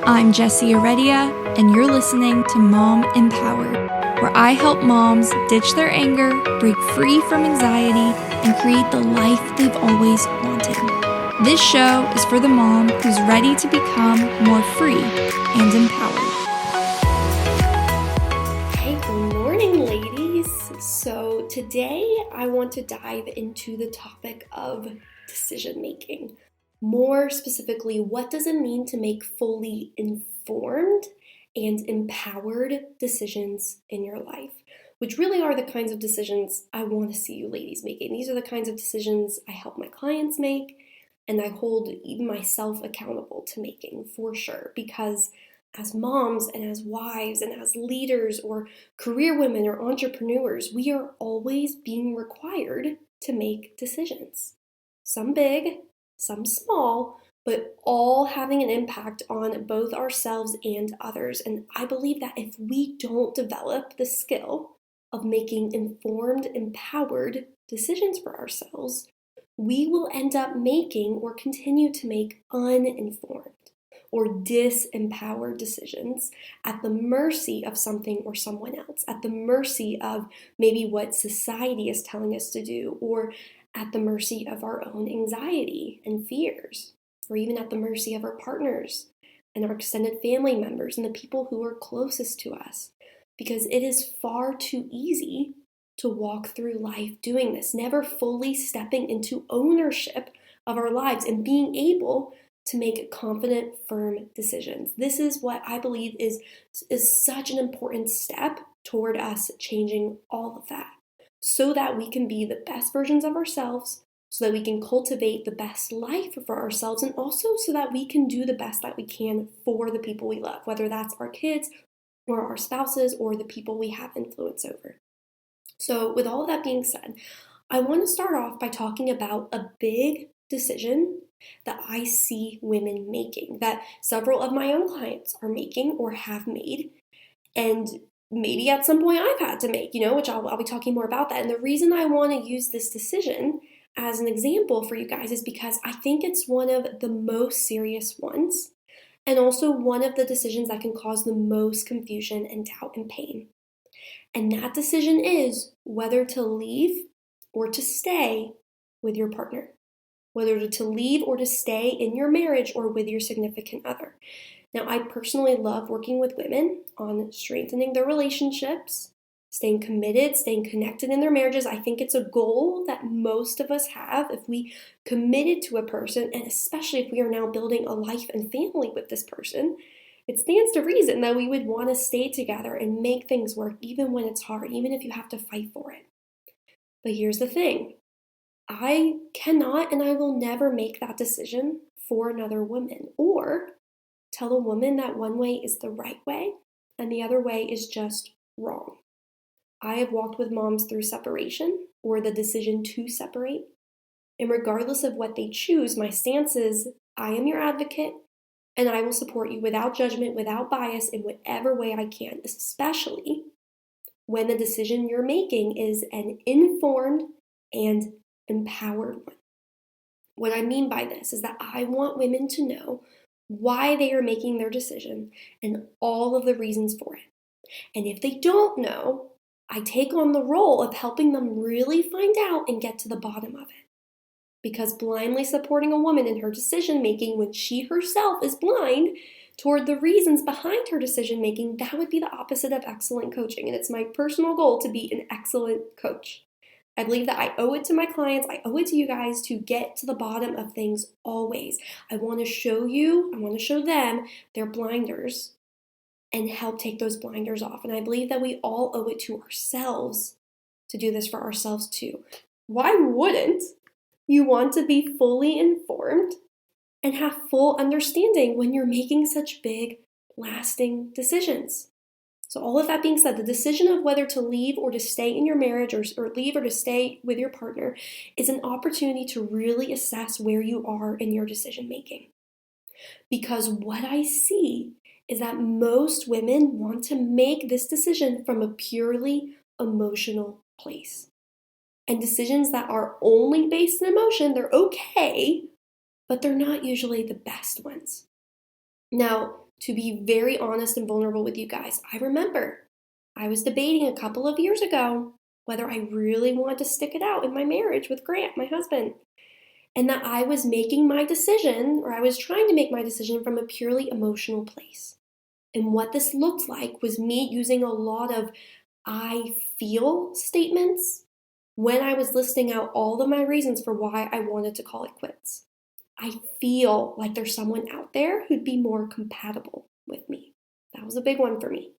I'm Jessie Heredia, and you're listening to Mom Empowered, where I help moms ditch their anger, break free from anxiety, and create the life they've always wanted. This show is for the mom who's ready to become more free and empowered. Hey, good morning, ladies. So today I want to dive into the topic of decision making. More specifically, what does it mean to make fully informed and empowered decisions in your life? Which really are the kinds of decisions I want to see you ladies making. These are the kinds of decisions I help my clients make, and I hold even myself accountable to making for sure, because as moms and as wives and as leaders or career women or entrepreneurs, we are always being required to make decisions. Some big, some small, but all having an impact on both ourselves and others. And I believe that if we don't develop the skill of making informed, empowered decisions for ourselves, we will end up making or continue to make uninformed or disempowered decisions at the mercy of something or someone else, at the mercy of maybe what society is telling us to do, or at the mercy of our own anxiety and fears, or even at the mercy of our partners and our extended family members and the people who are closest to us. Because it is far too easy to walk through life doing this, never fully stepping into ownership of our lives and being able to make confident, firm decisions. This is what I believe is such an important step toward us changing all of that, so that we can be the best versions of ourselves, so that we can cultivate the best life for ourselves, and also so that we can do the best that we can for the people we love, whether that's our kids or our spouses or the people we have influence over. So with all of that being said, I want to start off by talking about a big decision that I see women making, that several of my own clients are making or have made, and maybe at some point I've had to make, which I'll be talking more about that. And the reason I want to use this decision as an example for you guys is because I think it's one of the most serious ones, and also one of the decisions that can cause the most confusion and doubt and pain. And that decision is whether to leave or to stay with your partner, whether to leave or to stay in your marriage or with your significant other. Now, I personally love working with women on strengthening their relationships, staying committed, staying connected in their marriages. I think it's a goal that most of us have if we committed to a person, and especially if we are now building a life and family with this person. It stands to reason that we would want to stay together and make things work even when it's hard, even if you have to fight for it. But here's the thing. I cannot and I will never make that decision for another woman, or tell a woman that one way is the right way and the other way is just wrong. I have walked with moms through separation or the decision to separate. And regardless of what they choose, my stance is I am your advocate and I will support you without judgment, without bias, in whatever way I can, especially when the decision you're making is an informed and empowered one. What I mean by this is that I want women to know why they are making their decision and all of the reasons for it. And if they don't know, I take on the role of helping them really find out and get to the bottom of it. Because blindly supporting a woman in her decision making when she herself is blind toward the reasons behind her decision making, that would be the opposite of excellent coaching. And it's my personal goal to be an excellent coach. I believe that I owe it to my clients, I owe it to you guys to get to the bottom of things always. I want to show them their blinders and help take those blinders off. And I believe that we all owe it to ourselves to do this for ourselves too. Why wouldn't you want to be fully informed and have full understanding when you're making such big, lasting decisions? So all of that being said, the decision of whether to leave or to stay in your marriage or leave or to stay with your partner is an opportunity to really assess where you are in your decision making. Because what I see is that most women want to make this decision from a purely emotional place. And decisions that are only based in emotion, they're okay, but they're not usually the best ones. Now, to be very honest and vulnerable with you guys, I remember I was debating a couple of years ago whether I really wanted to stick it out in my marriage with Grant, my husband, and that I was making my decision, or I was trying to make my decision from a purely emotional place. And what this looked like was me using a lot of I feel statements when I was listing out all of my reasons for why I wanted to call it quits. I feel like there's someone out there who'd be more compatible with me. That was a big one for me.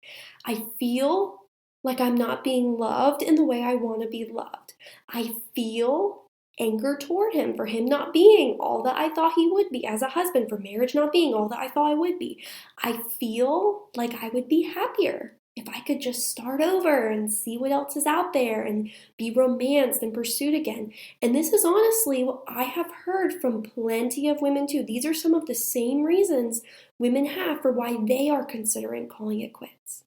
I feel like I'm not being loved in the way I want to be loved. I feel anger toward him for him not being all that I thought he would be as a husband, for marriage not being all that I thought I would be. I feel like I would be happier if I could just start over and see what else is out there and be romanced and pursued again. And this is honestly what I have heard from plenty of women too. These are some of the same reasons women have for why they are considering calling it quits.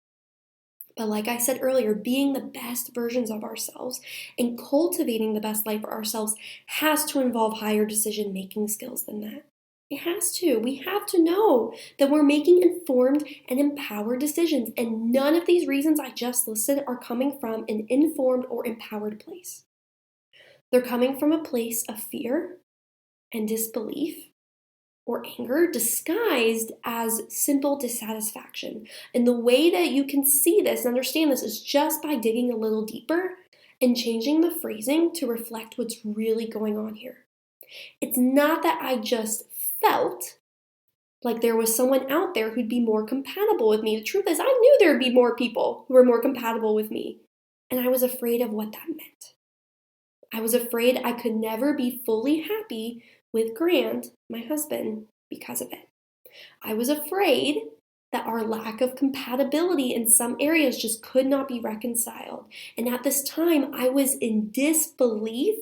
But like I said earlier, being the best versions of ourselves and cultivating the best life for ourselves has to involve higher decision-making skills than that. It has to. We have to know that we're making informed and empowered decisions, and none of these reasons I just listed are coming from an informed or empowered place. They're coming from a place of fear and disbelief or anger disguised as simple dissatisfaction. And the way that you can see this and understand this is just by digging a little deeper and changing the phrasing to reflect what's really going on here. It's not that I just felt like there was someone out there who'd be more compatible with me. The truth is, I knew there'd be more people who were more compatible with me, and I was afraid of what that meant. I was afraid I could never be fully happy with Grant, my husband, because of it. I was afraid that our lack of compatibility in some areas just could not be reconciled. And at this time, I was in disbelief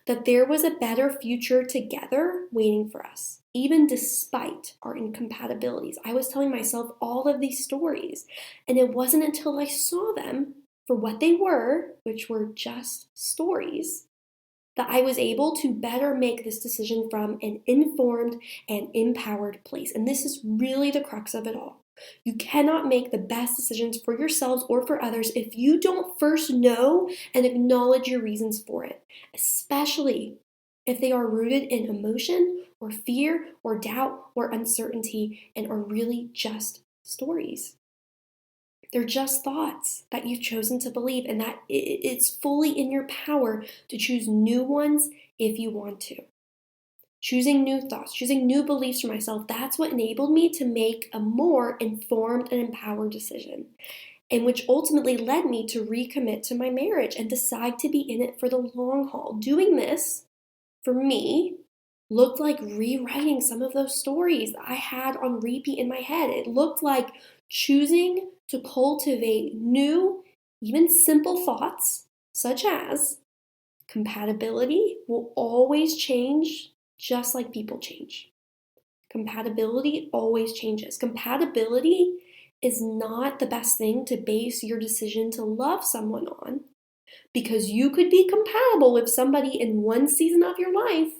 that there was a better future together waiting for us, even despite our incompatibilities. I was telling myself all of these stories, and it wasn't until I saw them for what they were, which were just stories, that I was able to better make this decision from an informed and empowered place. And this is really the crux of it all. You cannot make the best decisions for yourselves or for others if you don't first know and acknowledge your reasons for it, especially if they are rooted in emotion or fear or doubt or uncertainty and are really just stories. They're just thoughts that you've chosen to believe, and that it's fully in your power to choose new ones if you want to. Choosing new thoughts, choosing new beliefs for myself, that's what enabled me to make a more informed and empowered decision, and which ultimately led me to recommit to my marriage and decide to be in it for the long haul. Doing this, for me, looked like rewriting some of those stories I had on repeat in my head. It looked like choosing to cultivate new, even simple thoughts, such as compatibility will always change just like people change. Compatibility always changes. Compatibility is not the best thing to base your decision to love someone on, because you could be compatible with somebody in one season of your life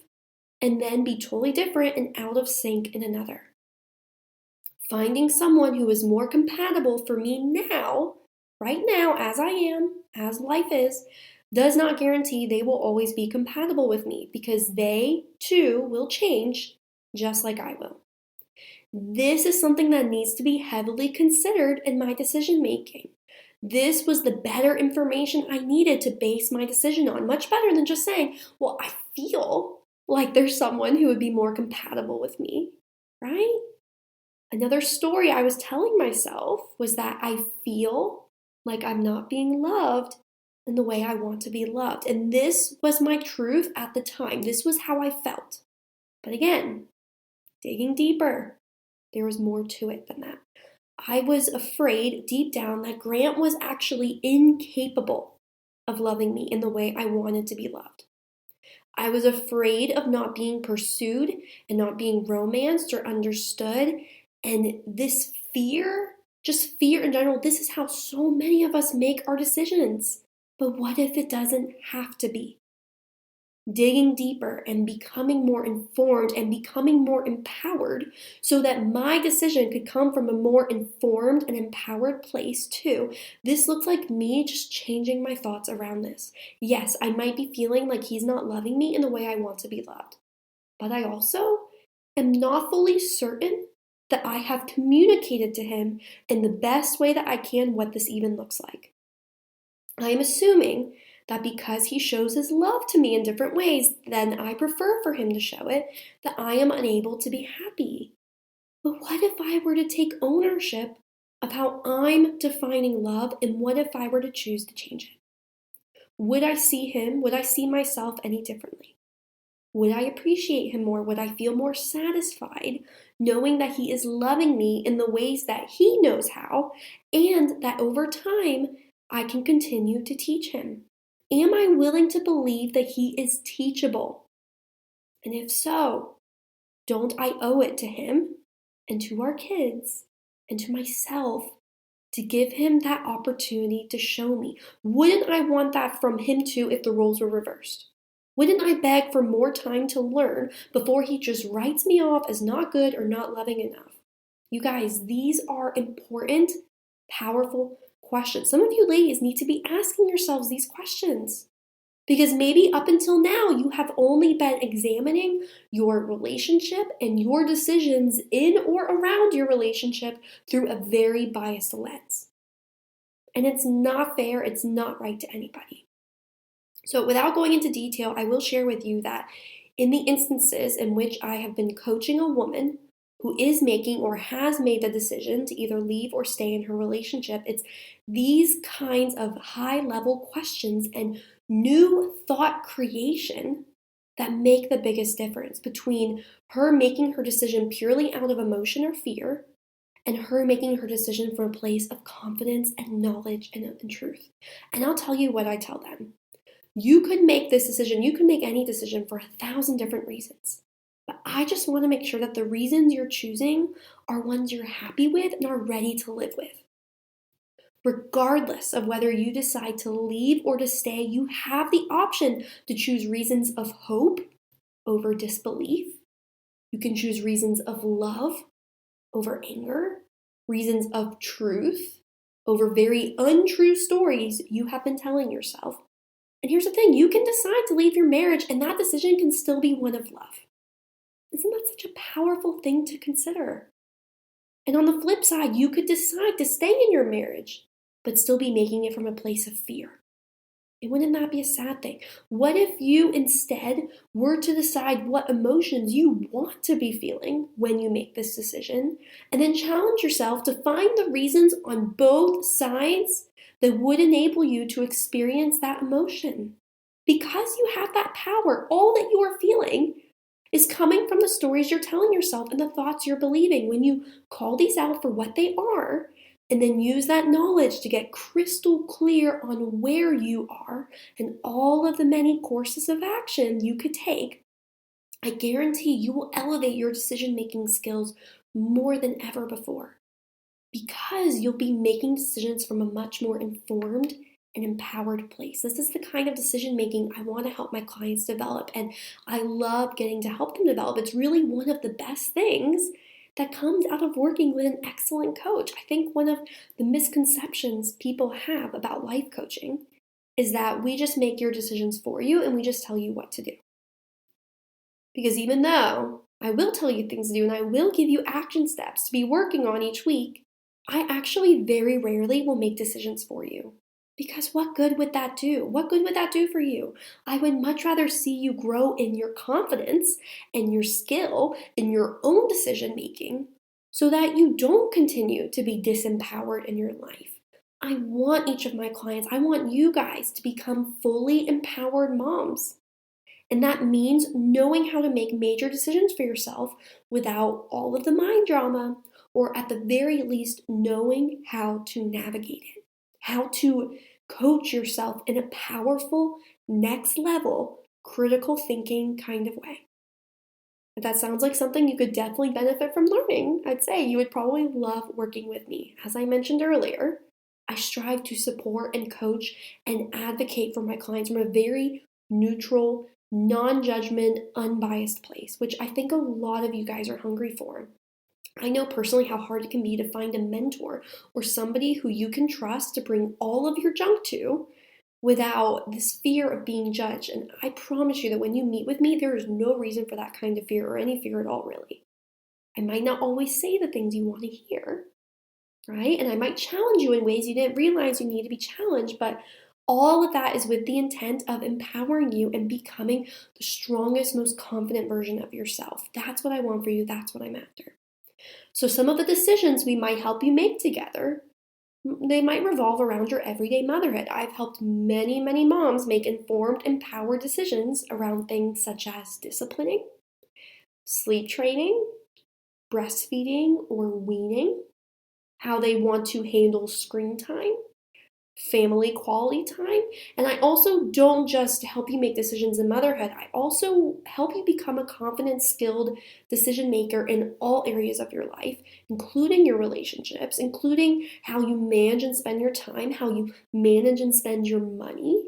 and then be totally different and out of sync in another. Finding someone who is more compatible for me now, right now, as I am, as life is, does not guarantee they will always be compatible with me, because they too will change just like I will. This is something that needs to be heavily considered in my decision making. This was the better information I needed to base my decision on, much better than just saying, well, I feel like there's someone who would be more compatible with me, right? Another story I was telling myself was that I feel like I'm not being loved in the way I want to be loved. And this was my truth at the time. This was how I felt. But again, digging deeper, there was more to it than that. I was afraid deep down that Grant was actually incapable of loving me in the way I wanted to be loved. I was afraid of not being pursued and not being romanced or understood. And this fear, just fear in general, this is how so many of us make our decisions. But what if it doesn't have to be? digging deeper and becoming more informed and becoming more empowered so that my decision could come from a more informed and empowered place too. This looks like me just changing my thoughts around this. Yes, I might be feeling like he's not loving me in the way I want to be loved, but I also am not fully certain that I have communicated to him in the best way that I can what this even looks like. I am assuming that because he shows his love to me in different ways than I prefer for him to show it, that I am unable to be happy. But what if I were to take ownership of how I'm defining love, and what if I were to choose to change it? Would I see him? Would I see myself any differently? Would I appreciate him more? Would I feel more satisfied knowing that he is loving me in the ways that he knows how, and that over time I can continue to teach him? Am I willing to believe that he is teachable? And if so, don't I owe it to him and to our kids and to myself to give him that opportunity to show me? Wouldn't I want that from him too if the roles were reversed? Wouldn't I beg for more time to learn before he just writes me off as not good or not loving enough? You guys, these are important, powerful questions. Some of you ladies need to be asking yourselves these questions because maybe up until now you have only been examining your relationship and your decisions in or around your relationship through a very biased lens. And it's not fair, it's not right to anybody. So without going into detail, I will share with you that in the instances in which I have been coaching a woman who is making or has made the decision to either leave or stay in her relationship, it's these kinds of high-level questions and new thought creation that make the biggest difference between her making her decision purely out of emotion or fear and her making her decision from a place of confidence and knowledge and truth. And I'll tell you what I tell them. You could make this decision, you can make any decision for 1,000 different reasons. But I just want to make sure that the reasons you're choosing are ones you're happy with and are ready to live with. Regardless of whether you decide to leave or to stay, you have the option to choose reasons of hope over disbelief. You can choose reasons of love over anger, reasons of truth over very untrue stories you have been telling yourself. And here's the thing, you can decide to leave your marriage and that decision can still be one of love. Isn't that such a powerful thing to consider? And on the flip side, you could decide to stay in your marriage, but still be making it from a place of fear. And wouldn't that be a sad thing? What if you instead were to decide what emotions you want to be feeling when you make this decision, and then challenge yourself to find the reasons on both sides that would enable you to experience that emotion? Because you have that power, all that you are feeling is coming from the stories you're telling yourself and the thoughts you're believing. When you call these out for what they are, and then use that knowledge to get crystal clear on where you are and all of the many courses of action you could take, I guarantee you will elevate your decision-making skills more than ever before, because you'll be making decisions from a much more informed and empowered place. This is the kind of decision-making I want to help my clients develop, and I love getting to help them develop. It's really one of the best things that comes out of working with an excellent coach. I think one of the misconceptions people have about life coaching is that we just make your decisions for you and we just tell you what to do. Because even though I will tell you things to do and I will give you action steps to be working on each week, I actually very rarely will make decisions for you. Because what good would that do? What good would that do for you? I would much rather see you grow in your confidence and your skill in your own decision making so that you don't continue to be disempowered in your life. I want each of my clients, I want you guys to become fully empowered moms. And that means knowing how to make major decisions for yourself without all of the mind drama, or at the very least, knowing how to navigate it, how to coach yourself in a powerful, next level, critical thinking kind of way. If that sounds like something you could definitely benefit from learning, I'd say you would probably love working with me. As I mentioned earlier, I strive to support and coach and advocate for my clients from a very neutral, non-judgment, unbiased place, which I think a lot of you guys are hungry for. I know personally how hard it can be to find a mentor or somebody who you can trust to bring all of your junk to without this fear of being judged. And I promise you that when you meet with me, there is no reason for that kind of fear or any fear at all, really. I might not always say the things you want to hear, right? And I might challenge you in ways you didn't realize you need to be challenged, but all of that is with the intent of empowering you and becoming the strongest, most confident version of yourself. That's what I want for you. That's what I'm after. So some of the decisions we might help you make together, they might revolve around your everyday motherhood. I've helped many, many moms make informed, empowered decisions around things such as disciplining, sleep training, breastfeeding or weaning, how they want to handle screen time, family quality time. And I also don't just help you make decisions in motherhood, I also help you become a confident, skilled decision maker in all areas of your life, including your relationships, including how you manage and spend your time, how you manage and spend your money,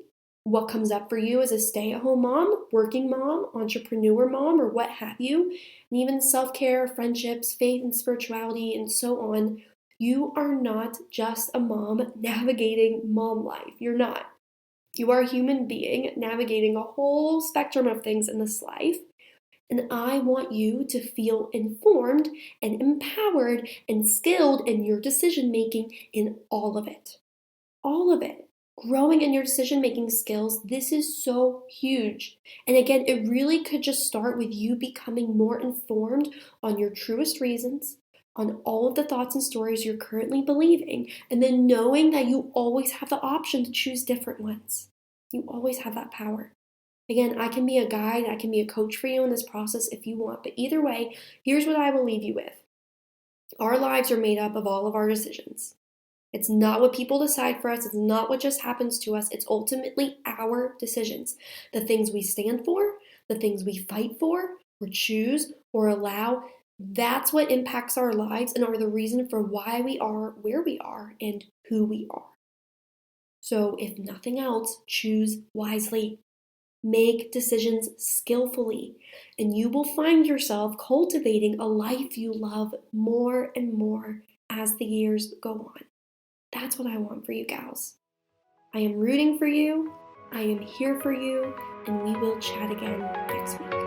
what comes up for you as a stay-at-home mom, working mom, entrepreneur mom, or what have you, and even self-care, friendships, faith and spirituality, and so on. You are not just a mom navigating mom life. You're not. You are a human being navigating a whole spectrum of things in this life. And I want you to feel informed and empowered and skilled in your decision making in all of it. All of it. Growing in your decision making skills, this is so huge. And again, it really could just start with you becoming more informed on your truest reasons, on all of the thoughts and stories you're currently believing, and then knowing that you always have the option to choose different ones. You always have that power. Again, I can be a guide, I can be a coach for you in this process if you want, but either way, here's what I will leave you with. Our lives are made up of all of our decisions. It's not what people decide for us. It's not what just happens to us. It's ultimately our decisions. The things we stand for, the things we fight for, or choose, or allow, that's what impacts our lives and are the reason for why we are where we are and who we are. So if nothing else, choose wisely. Make decisions skillfully, and you will find yourself cultivating a life you love more and more as the years go on. That's what I want for you gals. I am rooting for you, I am here for you, and we will chat again next week.